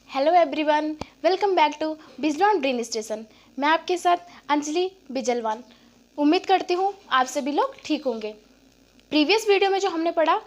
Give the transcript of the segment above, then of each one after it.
Hello everyone, welcome back to Bijlon brain station. मैं आपके साथ अंजलि बिजलवान। उम्मीद करती हूँ आप सभी लोग ठीक होंगे। प्रीवियस वीडियो में जो हमने पढ़ा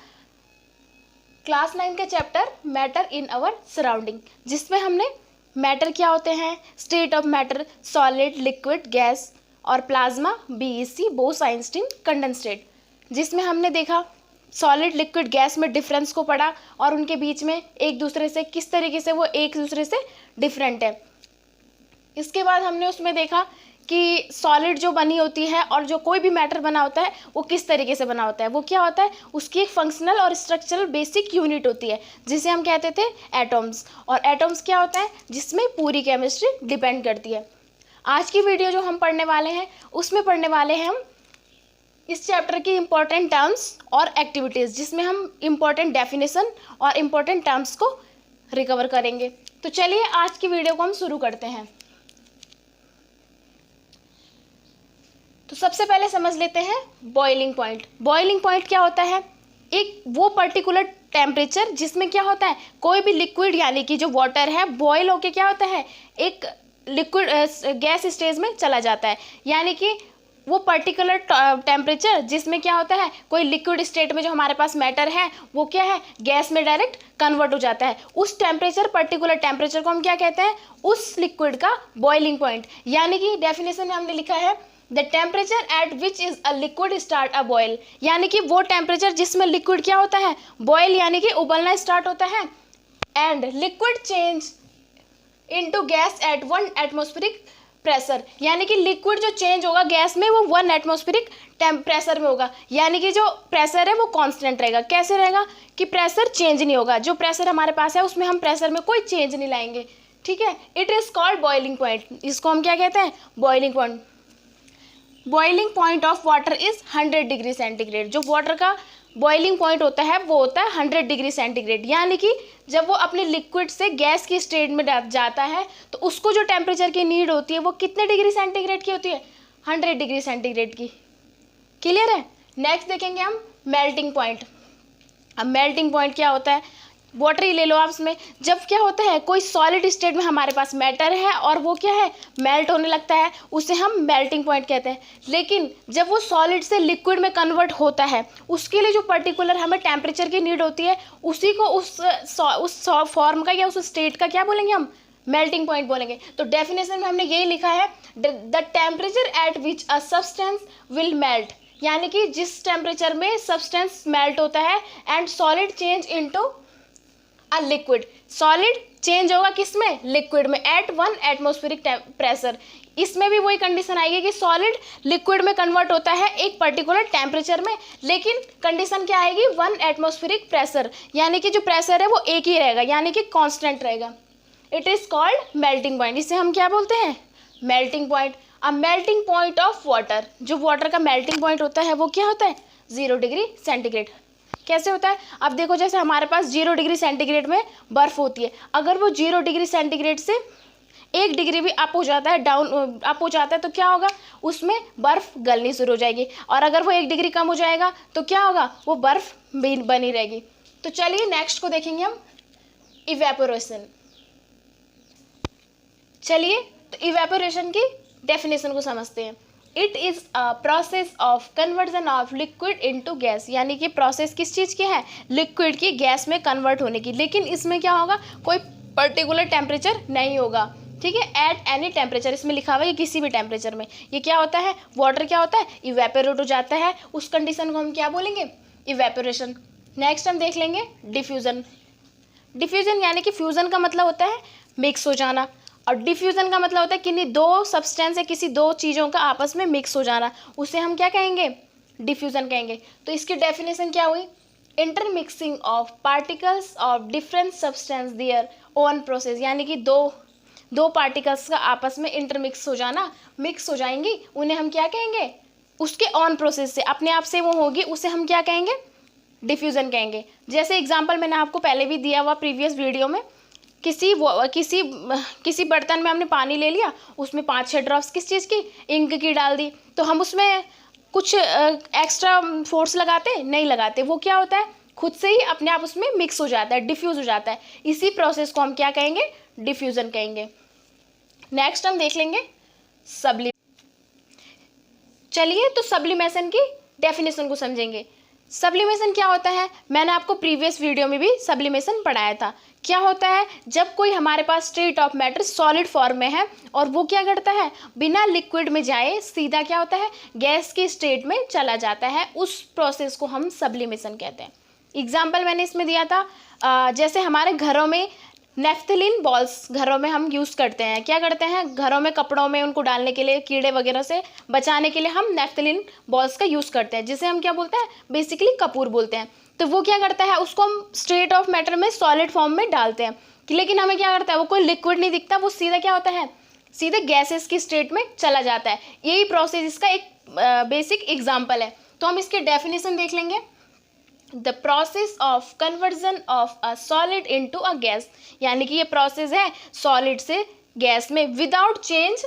क्लास 9 के chapter matter in our surrounding, जिसमें हमने मैटर क्या होते हैं, state of matter, solid, liquid, gas और plasma, BEC, Bose Einstein condensate, जिसमें हमने देखा सॉलिड, लिक्विड, गैस में डिफरेंस को पढ़ा और उनके बीच में एक दूसरे से किस तरीके से वो एक दूसरे से डिफरेंट है। इसके बाद हमने उसमें देखा कि सॉलिड जो बनी होती है और जो कोई भी मैटर बना होता है वो किस तरीके से बना होता है, वो क्या होता है, उसकी एक फंक्शनल और स्ट्रक्चरल बेसिक यूनिट होती है जिसे हम कहते थे एटॉम्स। और एटॉम्स क्या होता है, जिसमें पूरी केमिस्ट्री डिपेंड करती है। आज की वीडियो जो हम पढ़ने वाले हैं उसमें पढ़ने वाले हैं हम इस चैप्टर की इम्पॉर्टेंट टर्म्स और एक्टिविटीज़, जिसमें हम इम्पॉर्टेंट डेफिनेशन और इम्पॉर्टेंट टर्म्स को रिकवर करेंगे। तो चलिए आज की वीडियो को हम शुरू करते हैं। तो सबसे पहले समझ लेते हैं बॉइलिंग पॉइंट। बॉइलिंग पॉइंट क्या होता है, एक वो पर्टिकुलर टेम्परेचर जिसमें क्या होता है, कोई भी लिक्विड यानी कि जो वाटर है बॉयल होके क्या होता है, एक लिक्विड गैस स्टेज में चला जाता है। यानी कि वो पर्टिकुलर टेम्परेचर जिसमें क्या होता है, कोई लिक्विड स्टेट में जो हमारे पास मैटर है वो क्या है, गैस में डायरेक्ट कन्वर्ट हो जाता है। उस टेम्परेचर, पर्टिकुलर टेम्परेचर को हम क्या कहते हैं, उस लिक्विड का बॉइलिंग पॉइंट। यानी कि डेफिनेशन में हमने लिखा है the temperature at which is a liquid start a boil, यानी कि वो टेम्परेचर जिसमें लिक्विड क्या होता है, बॉयल यानी कि उबलना स्टार्ट होता है, and liquid change into gas at 1 atmospheric pressure, यानी कि लिक्विड जो चेंज होगा गैस में वो 1 एटमॉस्फेरिक प्रेशर में होगा। यानी कि जो प्रेशर है वो कांस्टेंट रहेगा। कैसे रहेगा कि प्रेशर चेंज नहीं होगा, जो प्रेशर हमारे पास है उसमें हम प्रेशर में कोई चेंज नहीं लाएंगे। ठीक है, it is called boiling point. इसको हम क्या कहते हैं, boiling point. Boiling point of water is 100 degree centigrade. जो वाटर का बॉइलिंग पॉइंट होता है वो होता है 100 डिग्री सेंटीग्रेड। यानी कि जब वो अपने लिक्विड से गैस की स्टेट में जाता है तो उसको जो टेम्परेचर की नीड होती है वो कितने डिग्री सेंटीग्रेड की होती है, 100 डिग्री सेंटीग्रेड की। क्लियर है। नेक्स्ट देखेंगे हम मेल्टिंग पॉइंट। अब मेल्टिंग पॉइंट क्या होता है, वाटर ही ले लो आप, इसमें जब क्या होता है, कोई सॉलिड स्टेट में हमारे पास मैटर है और वो क्या है, मेल्ट होने लगता है, उसे हम मेल्टिंग पॉइंट कहते हैं। लेकिन जब वो सॉलिड से लिक्विड में कन्वर्ट होता है उसके लिए जो पर्टिकुलर हमें टेम्परेचर की नीड होती है उसी को उस फॉर्म का या उस स्टेट का क्या बोलेंगे, हम मेल्टिंग पॉइंट बोलेंगे। तो डेफिनेशन में हमने यही लिखा है the temperature at which a substance will melt, यानी कि जिस टेम्परेचर में सब्सटेंस मेल्ट होता है and solid change into a liquid, solid change होगा किसमें, लिक्विड में, एट 1 एटमॉस्फेरिक प्रेशर। इसमें भी वही कंडीशन आएगी कि सॉलिड लिक्विड में कन्वर्ट होता है एक पर्टिकुलर टेम्परेचर में, लेकिन कंडीशन क्या आएगी, 1 एटमॉस्फेरिक प्रेशर, यानी कि जो प्रेशर है वो एक ही रहेगा, यानी कि कांस्टेंट रहेगा। It is called melting point. इसे हम क्या बोलते हैं, melting point. A melting point of water, जो वाटर का मेल्टिंग पॉइंट होता है वो क्या होता है, 0 डिग्री सेंटीग्रेड। कैसे होता है, अब देखो जैसे हमारे पास 0 डिग्री सेंटीग्रेड में बर्फ होती है, अगर वो 0 डिग्री सेंटीग्रेड से 1 डिग्री भी अप हो जाता है, डाउन अप हो जाता है, तो क्या होगा, उसमें बर्फ गलनी शुरू हो जाएगी। और अगर वो 1 डिग्री कम हो जाएगा तो क्या होगा, वो बर्फ बनी रहेगी। तो चलिए नेक्स्ट को देखेंगे हम, इवेपोरेशन। चलिए तो इवेपोरेशन की डेफिनेशन को समझते हैं। It is a process of conversion of liquid into gas, यानी कि प्रोसेस किस चीज़ की है, लिक्विड की गैस में कन्वर्ट होने की। लेकिन इसमें क्या होगा, कोई पर्टिकुलर टेम्परेचर नहीं होगा। ठीक है, एट एनी टेम्परेचर, इसमें लिखा हुआ है कि किसी भी टेम्परेचर में। ये क्या होता है, वाटर क्या होता है, इवेपोरेट हो जाता है, उस कंडीशन को हम क्या बोलेंगे, इवेपोरेशन। नेक्स्ट हम देख लेंगे डिफ्यूज़न। डिफ्यूज़न यानी कि फ्यूज़न का मतलब होता है मिक्स हो जाना, और डिफ्यूज़न का मतलब होता है किन्हीं दो सब्सटेंस या किसी दो चीज़ों का आपस में मिक्स हो जाना, उसे हम क्या कहेंगे, डिफ्यूज़न कहेंगे। तो इसकी डेफिनेशन क्या हुई, intermixing of particles of different substance their own process, यानी कि दो पार्टिकल्स का आपस में इंटरमिक्स हो जाना, मिक्स हो जाएंगी, उन्हें हम क्या कहेंगे, उसके ऑन प्रोसेस से, अपने आप से वो होगी, उसे हम क्या कहेंगे, डिफ्यूज़न कहेंगे। जैसे एग्जाम्पल मैंने आपको पहले भी दिया हुआ प्रीवियस वीडियो में, किसी बर्तन में हमने पानी ले लिया, उसमें 5-6 ड्रॉप्स किस चीज़ की, इंक की डाल दी, तो हम उसमें कुछ एक्स्ट्रा फोर्स लगाते नहीं लगाते, वो क्या होता है, खुद से ही अपने आप उसमें मिक्स हो जाता है, डिफ्यूज हो जाता है। इसी प्रोसेस को हम क्या कहेंगे, डिफ्यूजन कहेंगे। नेक्स्ट हम देख लेंगे सब्लिमेशन। चलिए तो सब्लिमेशन की डेफिनेशन को समझेंगे। सब्लिमेशन क्या होता है, मैंने आपको प्रीवियस वीडियो में भी सब्लिमेशन पढ़ाया था। क्या होता है, जब कोई हमारे पास state of matter solid form में है और वो क्या करता है, बिना लिक्विड में जाए सीधा क्या होता है, गैस की स्टेट में चला जाता है, उस प्रोसेस को हम सब्लिमेशन कहते हैं। एग्जाम्पल मैंने इसमें दिया था, जैसे हमारे घरों में नेफ्थलीन बॉल्स घरों में हम यूज़ करते हैं। क्या करते हैं, घरों में कपड़ों में उनको डालने के लिए, कीड़े वगैरह से बचाने के लिए हम नेफ्थलीन बॉल्स का यूज़ करते हैं, जिसे हम क्या बोलते हैं, बेसिकली कपूर बोलते हैं। तो वो क्या करता है, उसको हम स्टेट ऑफ मैटर में सॉलिड फॉर्म में डालते हैं, लेकिन हमें क्या करता है, वो कोई लिक्विड नहीं दिखता, वो सीधा क्या होता है, सीधे गैसेस की स्टेट में चला जाता है। यही प्रोसेस इसका एक बेसिक एग्जाम्पल है। तो हम इसके डेफिनेशन देख लेंगे। The process of conversion of a solid into a gas, यानी कि ये प्रोसेस है सॉलिड से गैस में without change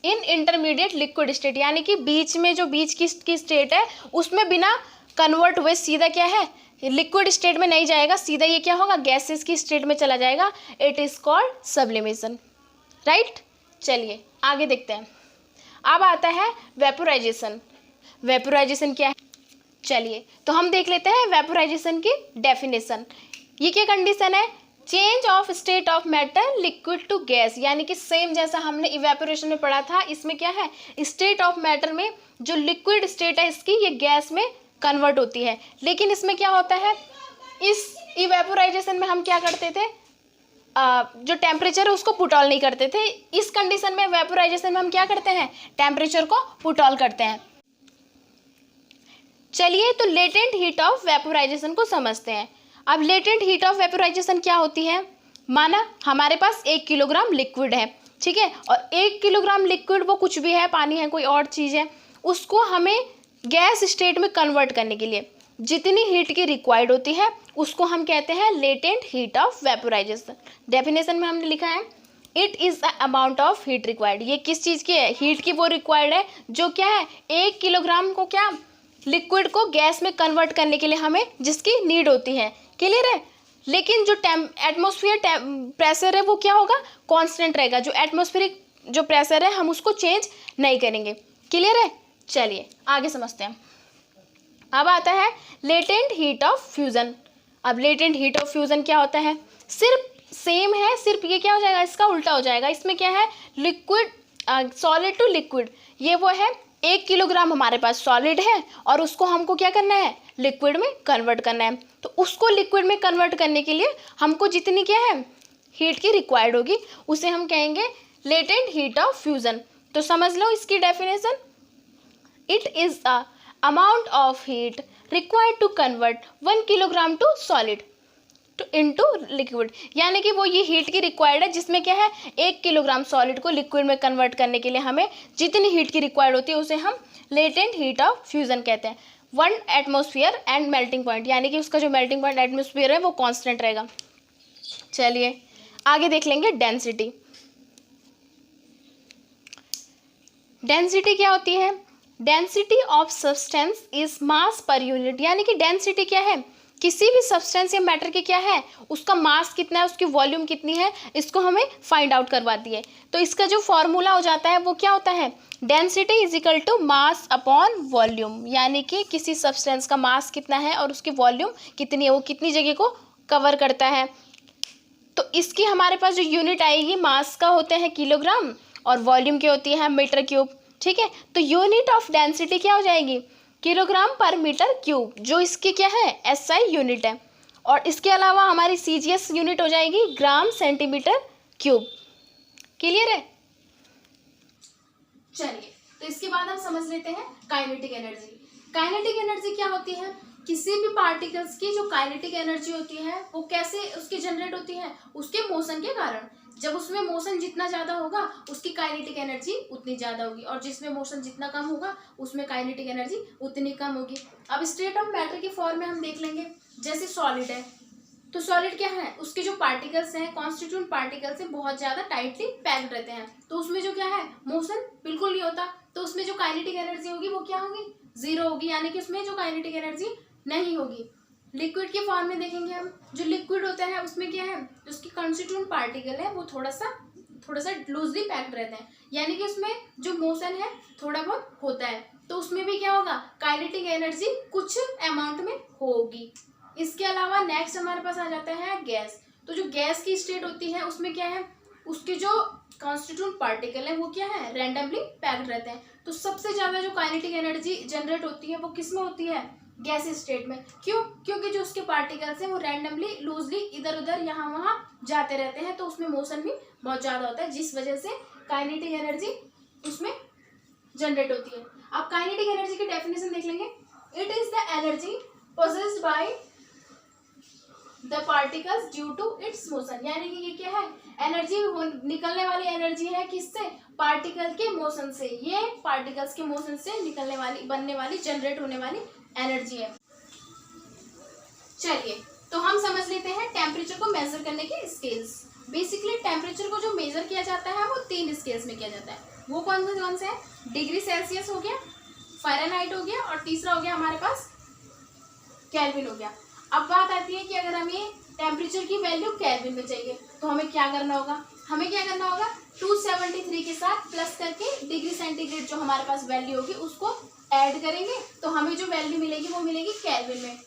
in intermediate liquid state, यानी कि बीच में जो बीच की स्टेट है उसमें बिना कन्वर्ट हुए सीधा क्या है, लिक्विड स्टेट में नहीं जाएगा, सीधा ये क्या होगा, गैसेस की स्टेट में चला जाएगा। It is called sublimation, right. चलिए आगे देखते हैं। अब आता है वेपोराइजेशन। वेपोराइजेशन क्या है, चलिए तो हम देख लेते हैं वेपोराइजेशन की डेफिनेशन। ये क्या कंडीशन है, change of state of matter liquid to gas, यानी कि सेम जैसा हमने इवेपोरेशन में पढ़ा था, इसमें क्या है, स्टेट ऑफ मैटर में जो लिक्विड स्टेट है इसकी, ये गैस में कन्वर्ट होती है। लेकिन इसमें क्या होता है, इस इवेपोराइजेशन में हम क्या करते थे, जो टेम्परेचर है उसको पुट ऑल नहीं करते थे। इस कंडीशन में वेपोराइजेशन में हम क्या करते हैं, टेम्परेचर को पुट ऑल करते हैं। चलिए तो लेटेंट हीट ऑफ वेपोराइजेशन को समझते हैं। अब लेटेंट हीट ऑफ वेपोराइजेशन क्या होती है, माना हमारे पास 1 किलोग्राम लिक्विड है, ठीक है, और 1 किलोग्राम लिक्विड वो कुछ भी है, पानी है, कोई और चीज़ है, उसको हमें गैस स्टेट में कन्वर्ट करने के लिए जितनी हीट की रिक्वायर्ड होती है उसको हम कहते हैं latent heat of vaporisation. Definition में हमने लिखा है it is the amount of heat required. ये किस चीज़ की है, हीट की वो रिक्वायर्ड है जो क्या है, 1 किलोग्राम को क्या, लिक्विड को गैस में कन्वर्ट करने के लिए हमें जिसकी नीड होती है। क्लियर है। लेकिन जो एटमॉस्फेयर प्रेशर है वो क्या होगा, कांस्टेंट रहेगा। जो एटमॉस्फेरिक जो प्रेशर है हम उसको चेंज नहीं करेंगे। क्लियर है। चलिए आगे समझते हैं। अब आता है लेटेंट हीट ऑफ फ्यूज़न। अब लेटेंट हीट ऑफ फ्यूज़न क्या होता है, सिर्फ सेम है, सिर्फ ये क्या हो जाएगा, इसका उल्टा हो जाएगा। इसमें क्या है, लिक्विड सॉलिड टू लिक्विड, ये वो है 1 किलोग्राम हमारे पास सॉलिड है और उसको हमको क्या करना है, लिक्विड में कन्वर्ट करना है। तो उसको लिक्विड में कन्वर्ट करने के लिए हमको जितनी क्या है हीट की रिक्वायर्ड होगी उसे हम कहेंगे लेटेंट हीट ऑफ फ्यूज़न। तो समझ लो इसकी definition, it is a amount of heat required to convert 1 kilogram to solid into liquid, यानी कि वो ये हीट की रिक्वायर्ड है जिसमें क्या है 1 किलोग्राम सॉलिड को लिक्विड में कन्वर्ट करने के लिए हमें जितनी हीट की रिक्वायर्ड होती है उसे हम लेटेंट हीट ऑफ फ्यूज़न कहते हैं। 1 एटमॉस्फेयर एंड मेल्टिंग पॉइंट, यानी कि उसका जो मेल्टिंग पॉइंट एटमॉस्फेयर है वो कांस्टेंट रहेगा। चलिए आगे देख लेंगे डेंसिटी। डेंसिटी क्या होती है, density of substance is mass per unit, यानी कि डेंसिटी क्या है, किसी भी सब्सटेंस या मैटर की क्या है, उसका मास कितना है, उसकी वॉल्यूम कितनी है, इसको हमें फाइंड आउट करवाती है। तो इसका जो फॉर्मूला हो जाता है वो क्या होता है, density is equal to mass upon volume, यानी कि किसी सब्सटेंस का मास कितना है और उसकी वॉल्यूम कितनी है, वो कितनी जगह को कवर करता है। तो इसकी हमारे पास जो यूनिट आएगी, मास का होते हैं किलोग्राम और वॉल्यूम की होती है मीटर क्यूब। ठीक है, तो यूनिट ऑफ डेंसिटी क्या हो जाएगी, किलोग्राम पर मीटर क्यूब, जो इसकी क्या है एसआई यूनिट है। और इसके अलावा हमारी सीजीएस यूनिट हो जाएगी ग्राम सेंटीमीटर क्यूब। क्लियर है। चलिए तो इसके बाद हम समझ लेते हैं काइनेटिक एनर्जी। काइनेटिक एनर्जी क्या होती है, किसी भी पार्टिकल्स की जो काइनेटिक एनर्जी होती है वो कैसे उसकी जनरेट होती है, उसके मोशन के कारण। जब उसमें मोशन जितना ज़्यादा होगा उसकी काइनेटिक एनर्जी उतनी ज़्यादा होगी, और जिसमें मोशन जितना कम होगा उसमें काइनेटिक एनर्जी उतनी कम होगी। अब स्टेट ऑफ मैटर की फॉर्म में हम देख लेंगे, जैसे सॉलिड है तो सॉलिड क्या है, उसके जो पार्टिकल्स हैं, कॉन्स्टिट्यूएंट पार्टिकल्स हैं, बहुत ज़्यादा टाइटली पैक्ड रहते हैं, तो उसमें जो क्या है मोशन बिल्कुल नहीं होता, तो उसमें जो काइनेटिक एनर्जी होगी वो क्या होगी, जीरो होगी, यानी कि उसमें जो काइनेटिक एनर्जी नहीं होगी। लिक्विड के फॉर्म में देखेंगे हम, जो लिक्विड होता है उसमें क्या है, उसकी कॉन्स्टिट्यूएंट पार्टिकल है वो थोड़ा सा लूजली पैक्ड रहते हैं, यानी कि उसमें जो मोशन है थोड़ा बहुत होता है, तो उसमें भी क्या होगा, काइनेटिक एनर्जी कुछ अमाउंट में होगी। इसके अलावा नेक्स्ट हमारे पास आ जाता है गैस। तो जो गैस की स्टेट होती है उसमें क्या है, उसके जो कॉन्स्टिट्यूएंट पार्टिकल है वो क्या है, रैंडमली पैक्ड रहते हैं। तो सबसे ज़्यादा जो काइनेटिक एनर्जी जनरेट होती है वो किस में होती है, गैस स्टेट में। क्यों, क्योंकि जो उसके पार्टिकल्स हैं वो रैंडमली लूजली इधर उधर यहाँ वहाँ जाते रहते हैं, तो उसमें मोशन भी बहुत ज़्यादा होता है, जिस वजह से काइनेटिक एनर्जी उसमें जनरेट होती है। अब काइनेटिक एनर्जी की डेफिनेशन देख लेंगे। It is the energy possessed by the particles due to its motion, यानी कि ये क्या है, एनर्जी निकलने वाली एनर्जी है किससे, पार्टिकल के मोशन से। ये पार्टिकल्स के मोशन से निकलने वाली, बनने वाली, जनरेट होने वाली एनर्जी है। चलिए तो हम समझ लेते हैं टेम्परेचर को मेजर करने के स्केल्स। बेसिकली टेम्परेचर को जो मेजर किया जाता है वो 3 स्केल्स में किया जाता है। वो कौन से है, डिग्री सेल्सियस हो गया, फ़ारेनहाइट हो गया, और तीसरा हो गया हमारे पास केल्विन हो गया। अब बात आती है कि अगर हमें टेम्परेचर की वैल्यू केल्विन में चाहिए तो हमें क्या करना होगा, 273 के साथ प्लस करके डिग्री सेंटीग्रेड जो हमारे पास वैल्यू होगी उसको ऐड करेंगे, तो हमें जो वैल्यू मिलेगी वो मिलेगी केल्विन में।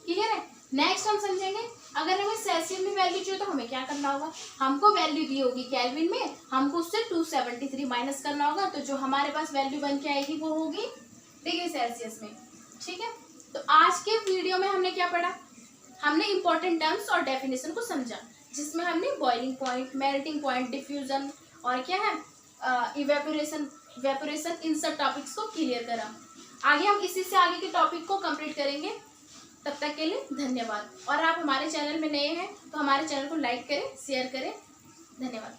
क्लियर है। नेक्स्ट हम समझेंगे, अगर हमें सेल्सियस में वैल्यू चाहिए तो हमें क्या करना होगा, हमको वैल्यू दी होगी केल्विन में, हमको उससे 273 माइनस करना होगा, तो जो हमारे पास वैल्यू बन के आएगी वो होगी डिग्री सेल्सियस में। ठीक है। तो आज के वीडियो में हमने क्या पढ़ा, हमने इंपॉर्टेंट टर्म्स और डेफिनेशन को समझा, जिसमें हमने boiling point, melting point, diffusion और क्या है इवेपोरेशन, इन सब टॉपिक्स को क्लियर करा। आगे हम इसी से आगे के टॉपिक को कंप्लीट करेंगे। तब तक के लिए धन्यवाद। और आप हमारे चैनल में नए हैं तो हमारे चैनल को लाइक करें, शेयर करें। धन्यवाद।